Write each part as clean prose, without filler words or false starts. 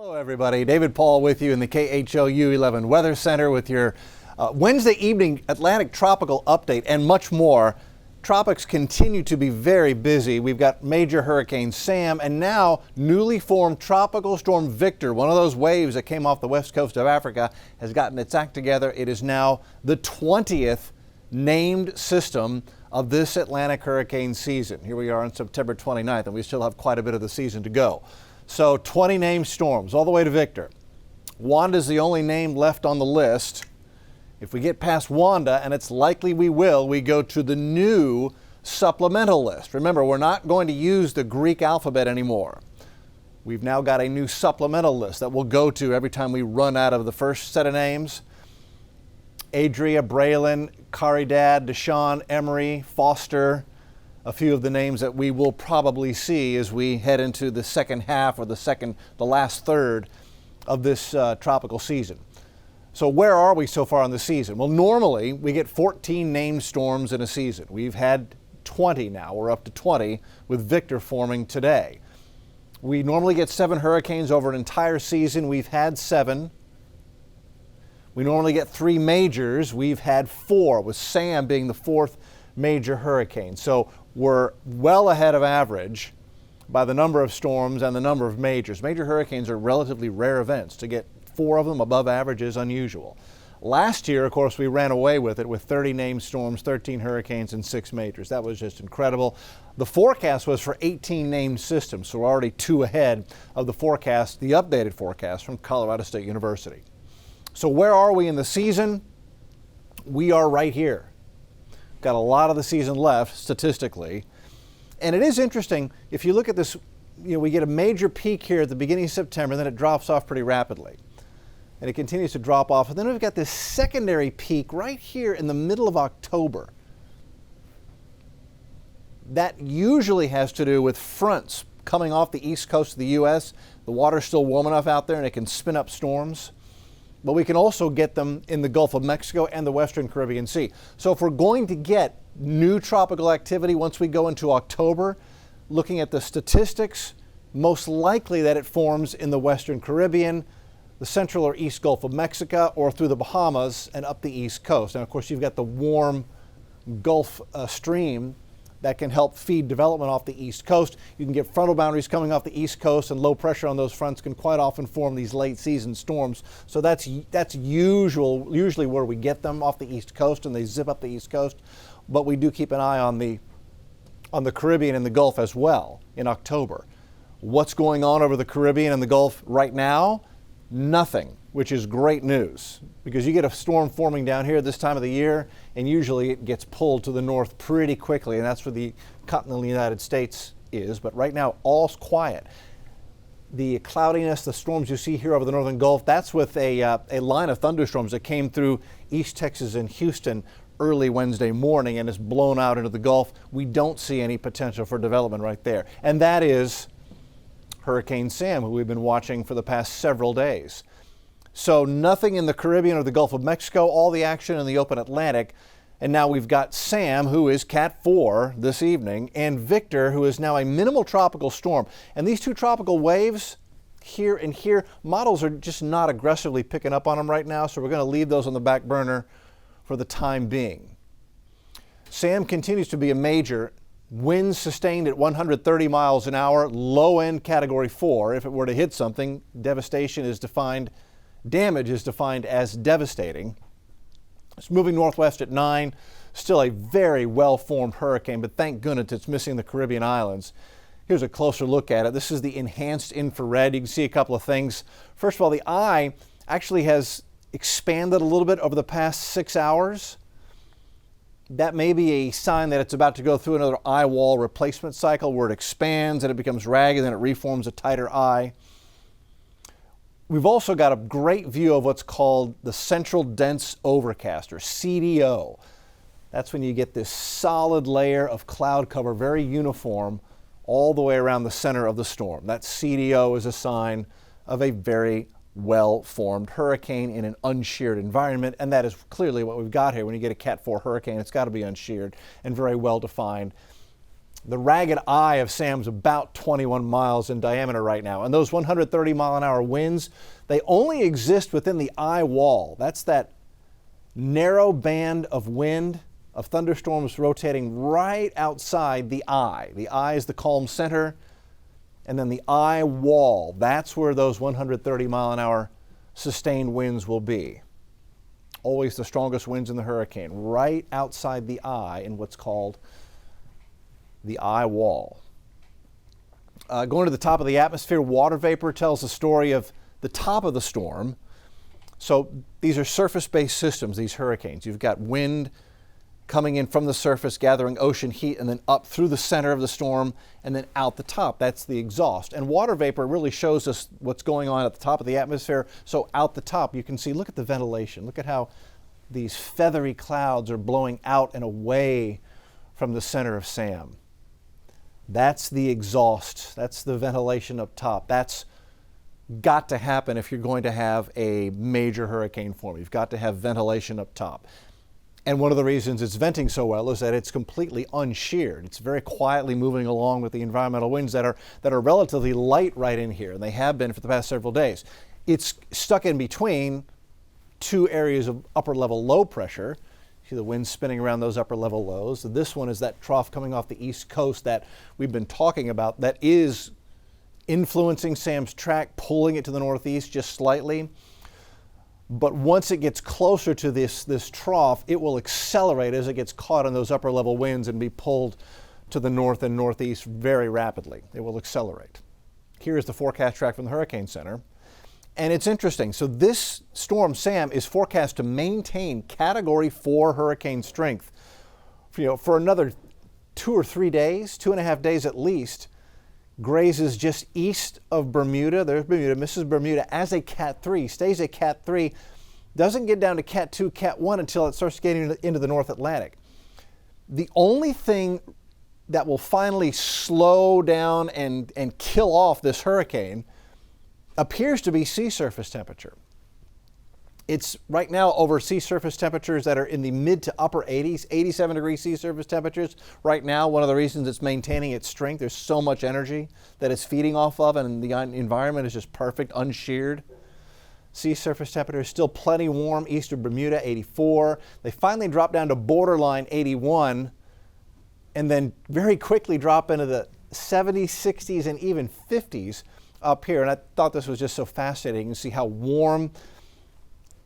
Hello everybody, David Paul with you in the KHOU 11 Weather Center with your Wednesday evening Atlantic tropical update and much more. Tropics continue to be very busy. We've got major Hurricane Sam and now newly formed Tropical Storm Victor. One of those waves that came off the west coast of Africa has gotten its act together. It is now the 20th named system of this Atlantic hurricane season. Here we are on September 29th and we still have quite a bit of the season to go. So 20 named storms all the way to Victor. Wanda's the only name left on the list. If we get past Wanda, and it's likely we will, we go to the new supplemental list. Remember, we're not going to use the Greek alphabet anymore. We've now got a new supplemental list that we'll go to every time we run out of the first set of names. Adria, Braylon, Caridad, Deshaun, Emery, Foster, a few of the names that we will probably see as we head into the second half or the last third of this tropical season. So where are we so far in the season? Well, normally we get 14 named storms in a season. We've had 20 now. We're up to 20 with Victor forming today. We normally get 7 hurricanes over an entire season. We've had 7. We normally get 3 majors. We've had 4, with Sam being the 4th major hurricane. So we're well ahead of average by the number of storms and the number of majors. Major hurricanes are relatively rare events. To get 4 of them above average is unusual. Last year, of course, we ran away with it with 30 named storms, 13 hurricanes, and 6 majors. That was just incredible. The forecast was for 18 named systems, so we're already 2 ahead of the forecast, the updated forecast from Colorado State University. So where are we in the season? We are right here. Got a lot of the season left statistically. And it is interesting, if you look at this, we get a major peak here at the beginning of September, then it drops off pretty rapidly. And it continues to drop off. And then we've got this secondary peak right here in the middle of October. That usually has to do with fronts coming off the east coast of the U.S. The water's still warm enough out there and it can spin up storms. But we can also get them in the Gulf of Mexico and the Western Caribbean Sea. So if we're going to get new tropical activity once we go into October, looking at the statistics, most likely that it forms in the Western Caribbean, the Central or East Gulf of Mexico, or through the Bahamas and up the East Coast. And of course, you've got the warm Gulf Stream that can help feed development off the East Coast. You can get frontal boundaries coming off the East Coast, and low pressure on those fronts can quite often form these late season storms. So that's usually where we get them, off the East Coast, and they zip up the East Coast. But we do keep an eye on the Caribbean and the Gulf as well in October. What's going on over the Caribbean and the Gulf right now? Nothing, which is great news, because you get a storm forming down here this time of the year, and usually it gets pulled to the north pretty quickly, and that's where the continental United States is. But right now, all's quiet. The cloudiness, the storms you see here over the northern Gulf, that's with a line of thunderstorms that came through East Texas and Houston early Wednesday morning and is blown out into the Gulf. We don't see any potential for development right there, and that is Hurricane Sam, who we've been watching for the past several days. So nothing in the Caribbean or the Gulf of Mexico, all the action in the open Atlantic. And now we've got Sam, who is Cat 4 this evening, and Victor, who is now a minimal tropical storm. And these 2 tropical waves, here and here, models are just not aggressively picking up on them right now, so we're going to leave those on the back burner for the time being. Sam continues to be a major. Winds sustained at 130 miles an hour, low end category 4. If it were to hit something, damage is defined as devastating. It's moving northwest at 9, still a very well-formed hurricane, but thank goodness it's missing the Caribbean islands. Here's a closer look at it. This is the enhanced infrared. You can see a couple of things. First of all, the eye actually has expanded a little bit over the past 6 hours. That may be a sign that it's about to go through another eye wall replacement cycle where it expands and it becomes ragged and then it reforms a tighter eye. We've also got a great view of what's called the Central Dense Overcast, or CDO. That's when you get this solid layer of cloud cover, very uniform, all the way around the center of the storm. That CDO is a sign of a very well-formed hurricane in an unsheared environment, and that is clearly what we've got here. When you get a Cat 4 hurricane, it's got to be unsheared and very well-defined. The ragged eye of Sam's about 21 miles in diameter right now. And those 130 mile an hour winds, they only exist within the eye wall. That's that narrow band of wind, of thunderstorms rotating right outside the eye. The eye is the calm center, and then the eye wall, that's where those 130 mile an hour sustained winds will be. Always the strongest winds in the hurricane, right outside the eye in what's called the eye wall. Going to the top of the atmosphere, water vapor tells the story of the top of the storm. So these are surface-based systems, these hurricanes. You've got wind coming in from the surface, gathering ocean heat, and then up through the center of the storm, and then out the top. That's the exhaust. And water vapor really shows us what's going on at the top of the atmosphere. So out the top, you can see, look at the ventilation. Look at how these feathery clouds are blowing out and away from the center of Sam. That's the exhaust. That's the ventilation up top. That's got to happen if you're going to have a major hurricane form. You've got to have ventilation up top. And one of the reasons it's venting so well is that it's completely unsheared. It's very quietly moving along with the environmental winds that are relatively light right in here, and they have been for the past several days. It's stuck in between two areas of upper level low pressure. See the wind spinning around those upper level lows. This one is that trough coming off the east coast that we've been talking about that is influencing Sam's track, pulling it to the northeast just slightly. But once it gets closer to this trough, it will accelerate as it gets caught in those upper level winds and be pulled to the north and northeast very rapidly. It will accelerate. Here's the forecast track from the Hurricane Center. And it's interesting. So this storm, Sam, is forecast to maintain Category 4 hurricane strength, for another 2 or 3 days, 2.5 days at least. Grazes just east of Bermuda. There's Bermuda, misses Bermuda as a Cat 3, stays at Cat 3, doesn't get down to Cat 2, Cat 1 until it starts getting into the North Atlantic. The only thing that will finally slow down and kill off this hurricane appears to be sea surface temperature. It's right now over sea surface temperatures that are in the mid to upper 80s, 87 degrees sea surface temperatures. Right now, one of the reasons it's maintaining its strength, there's so much energy that it's feeding off of, and the environment is just perfect, unsheared. Sea surface temperature is still plenty warm east of Bermuda, 84. They finally drop down to borderline 81, and then very quickly drop into the 70s, 60s, and even 50s up here. And I thought this was just so fascinating. You can see how warm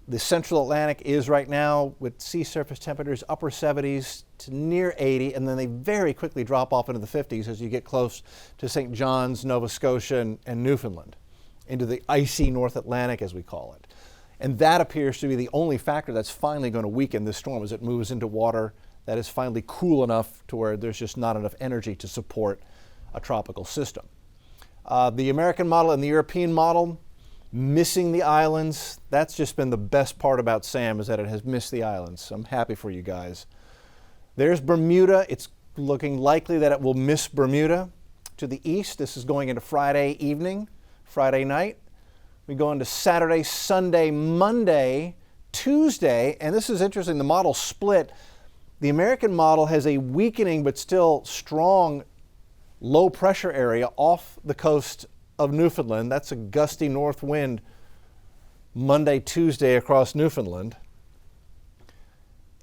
the central Atlantic is right now with sea surface temperatures upper 70s to near 80, and then they very quickly drop off into the 50s as you get close to St. John's, Nova Scotia, and Newfoundland, into the icy North Atlantic, as we call it. And that appears to be the only factor that's finally going to weaken this storm as it moves into water that is finally cool enough to where there's just not enough energy to support a tropical system. The American model and the European model, missing the islands. That's just been the best part about Sam, is that it has missed the islands. I'm happy for you guys. There's Bermuda. It's looking likely that it will miss Bermuda. To the east, this is going into Friday evening, Friday night. We go into Saturday, Sunday, Monday, Tuesday, and this is interesting, the model split. The American model has a weakening but still strong low pressure area off the coast of Newfoundland. That's a gusty north wind Monday, Tuesday across Newfoundland.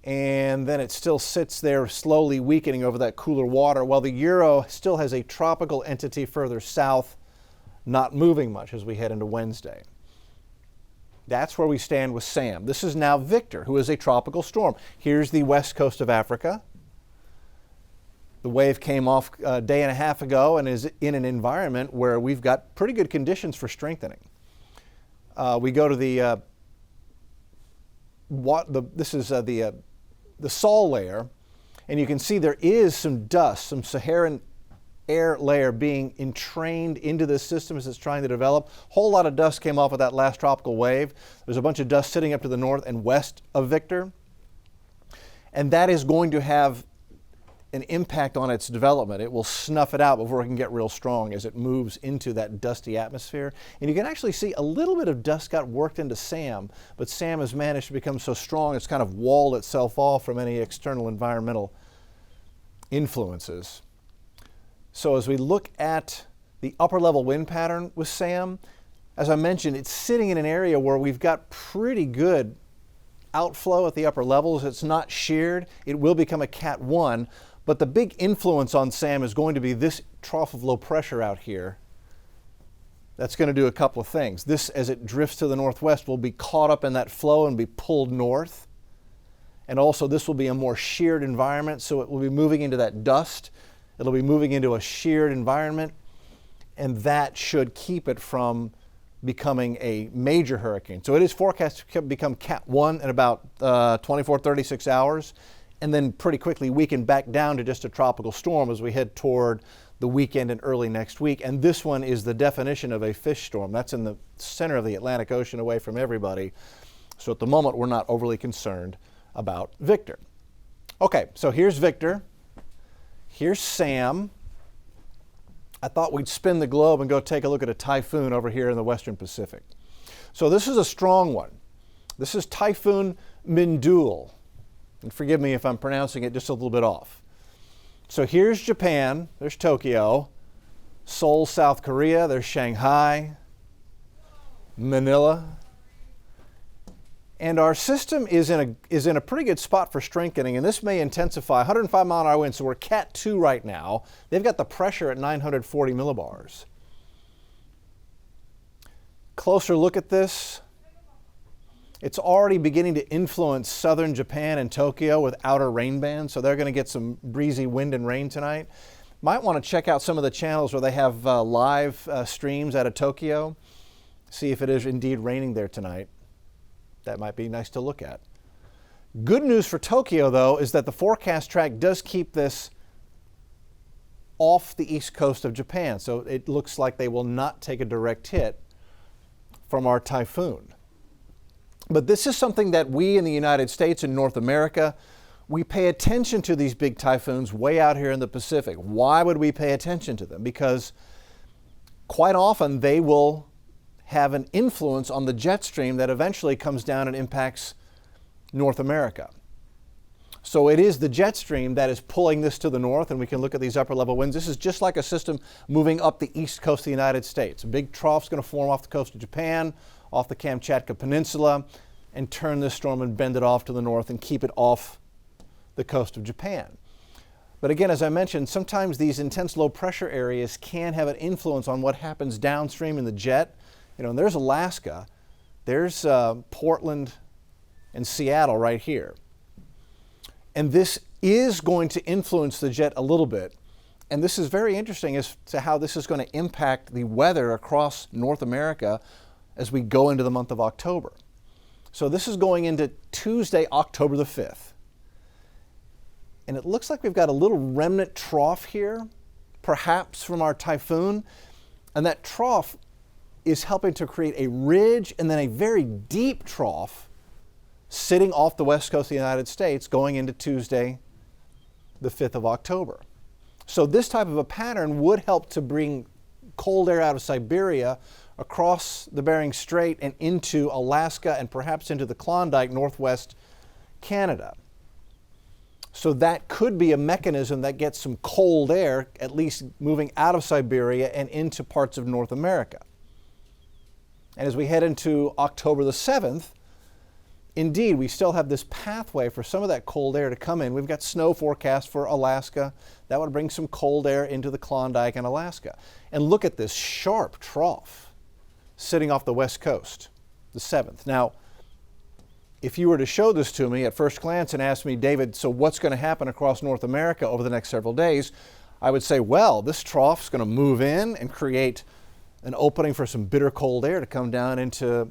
And then it still sits there slowly weakening over that cooler water, while the Euro still has a tropical entity further south, not moving much as we head into Wednesday. That's where we stand with Sam. This is now Victor, who is a tropical storm. Here's the west coast of Africa. The wave came off a day and a half ago and is in an environment where we've got pretty good conditions for strengthening. We go to the sol layer, and you can see there is some dust, some Saharan air layer being entrained into this system as it's trying to develop. A whole lot of dust came off of that last tropical wave. There's a bunch of dust sitting up to the north and west of Victor, and that is going to have an impact on its development. It will snuff it out before it can get real strong as it moves into that dusty atmosphere. And you can actually see a little bit of dust got worked into Sam, but Sam has managed to become so strong it's kind of walled itself off from any external environmental influences. So as we look at the upper level wind pattern with Sam, as I mentioned, it's sitting in an area where we've got pretty good outflow at the upper levels. It's not sheared. It will become a Cat 1, but the big influence on Sam is going to be this trough of low pressure out here. That's going to do a couple of things. This, as it drifts to the northwest, will be caught up in that flow and be pulled north. And also this will be a more sheared environment, so it will be moving into that dust. It'll be moving into a sheared environment, and that should keep it from becoming a major hurricane. So it is forecast to become Cat 1 in about 24, 36 hours, and then pretty quickly weaken back down to just a tropical storm as we head toward the weekend and early next week. And this one is the definition of a fish storm. That's in the center of the Atlantic Ocean away from everybody. So at the moment, we're not overly concerned about Victor. Okay, so here's Victor. Here's Sam. I thought we'd spin the globe and go take a look at a typhoon over here in the Western Pacific. So this is a strong one. This is Typhoon Mindul. And forgive me if I'm pronouncing it just a little bit off. So here's Japan. There's Tokyo. Seoul, South Korea. There's Shanghai. Manila. And our system is in a pretty good spot for strengthening, and this may intensify. 105 mile an hour winds, so we're Cat 2 right now. They've got the pressure at 940 millibars. Closer look at this. It's already beginning to influence southern Japan and Tokyo with outer rain bands, so they're going to get some breezy wind and rain tonight. Might want to check out some of the channels where they have live streams out of Tokyo. See if it is indeed raining there tonight. That might be nice to look at. Good news for Tokyo, though, is that the forecast track does keep this off the east coast of Japan. So it looks like they will not take a direct hit from our typhoon. But this is something that we in the United States and North America, we pay attention to these big typhoons way out here in the Pacific. Why would we pay attention to them? Because quite often they will have an influence on the jet stream that eventually comes down and impacts North America. So it is the jet stream that is pulling this to the north, and we can look at these upper level winds. This is just like a system moving up the east coast of the United States. A big trough is going to form off the coast of Japan, off the Kamchatka Peninsula, and turn this storm and bend it off to the north and keep it off the coast of Japan. But again, as I mentioned, sometimes these intense low pressure areas can have an influence on what happens downstream in the jet. You know, and there's Alaska, there's Portland and Seattle right here. And this is going to influence the jet a little bit. And this is very interesting as to how this is going to impact the weather across North America as we go into the month of October. So this is going into Tuesday, October the 5th. And it looks like we've got a little remnant trough here, perhaps from our typhoon. And that trough is helping to create a ridge and then a very deep trough sitting off the west coast of the United States going into Tuesday, the 5th of October. So this type of a pattern would help to bring cold air out of Siberia across the Bering Strait and into Alaska and perhaps into the Klondike, northwest Canada. So that could be a mechanism that gets some cold air, at least moving out of Siberia and into parts of North America. And as we head into October the 7th, indeed, we still have this pathway for some of that cold air to come in. We've got snow forecast for Alaska. That would bring some cold air into the Klondike and Alaska. And look at this sharp trough sitting off the west coast, the 7th. Now, if you were to show this to me at first glance and ask me, David, so what's going to happen across North America over the next several days? I would say, well, this trough is going to move in and create an opening for some bitter cold air to come down into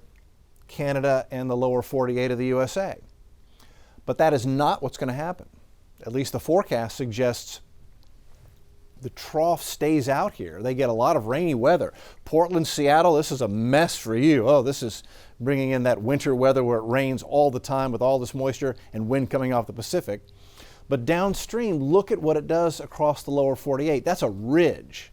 Canada and the lower 48 of the USA. But that is not what's going to happen. At least the forecast suggests the trough stays out here. They get a lot of rainy weather. Portland, Seattle, this is a mess for you. Oh, this is bringing in that winter weather where it rains all the time with all this moisture and wind coming off the Pacific. But downstream, look at what it does across the lower 48. That's a ridge.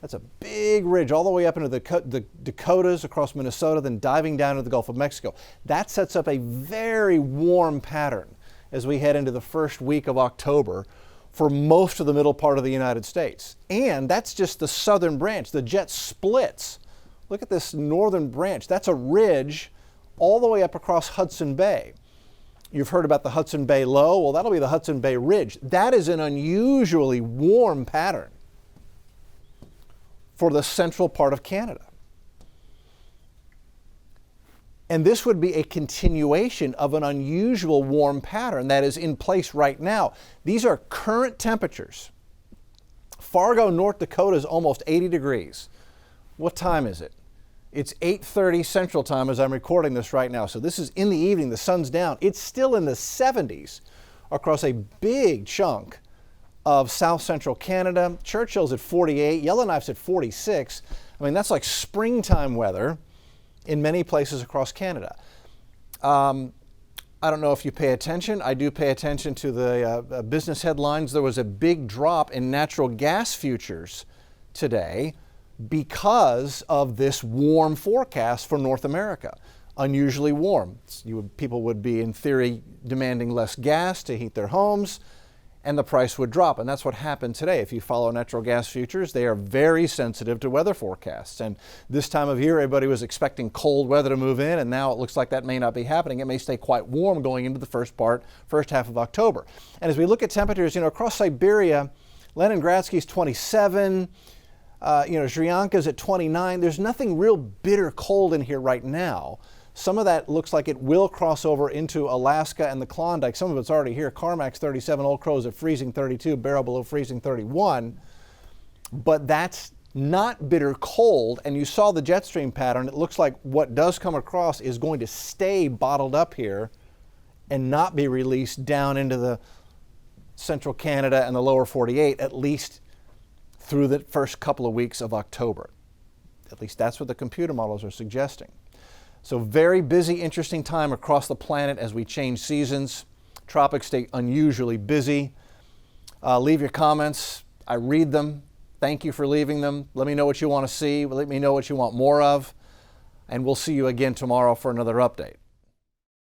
That's a big ridge all the way up into the Dakotas, across Minnesota, then diving down into the Gulf of Mexico. That sets up a very warm pattern as we head into the first week of October, for most of the middle part of the United States. And that's just the southern branch. The jet splits. Look at this northern branch. That's a ridge all the way up across Hudson Bay. You've heard about the Hudson Bay low. Well, that'll be the Hudson Bay Ridge. That is an unusually warm pattern for the central part of Canada. And this would be a continuation of an unusual warm pattern that is in place right now. These are current temperatures. Fargo, North Dakota is almost 80 degrees. What time is it? It's 8:30 Central Time as I'm recording this right now. So this is in the evening, the sun's down. It's still in the 70s across a big chunk of South Central Canada. Churchill's at 48, Yellowknife's at 46. I mean, that's like springtime weather in many places across Canada. I don't know if you pay attention. I do pay attention to the business headlines. There was a big drop in natural gas futures today because of this warm forecast for North America. Unusually warm. People would be, in theory, demanding less gas to heat their homes, and the price would drop. And that's what happened today. If you follow natural gas futures, they are very sensitive to weather forecasts. And this time of year, everybody was expecting cold weather to move in, and now it looks like that may not be happening. It may stay quite warm going into the first half of October. And as we look at temperatures, across Siberia, Leningradsky's 27, Sri Lanka's at 29. There's nothing real bitter cold in here right now. Some of that looks like it will cross over into Alaska and the Klondike. Some of it's already here. Carmack's 37, Old Crow's at freezing 32, Barrow below freezing 31. But that's not bitter cold. And you saw the jet stream pattern. It looks like what does come across is going to stay bottled up here and not be released down into the central Canada and the lower 48, at least through the first couple of weeks of October. At least that's what the computer models are suggesting. So very busy, interesting time across the planet as we change seasons. Tropics stay unusually busy. Leave your comments. I read them. Thank you for leaving them. Let me know what you want to see. Let me know what you want more of. And we'll see you again tomorrow for another update.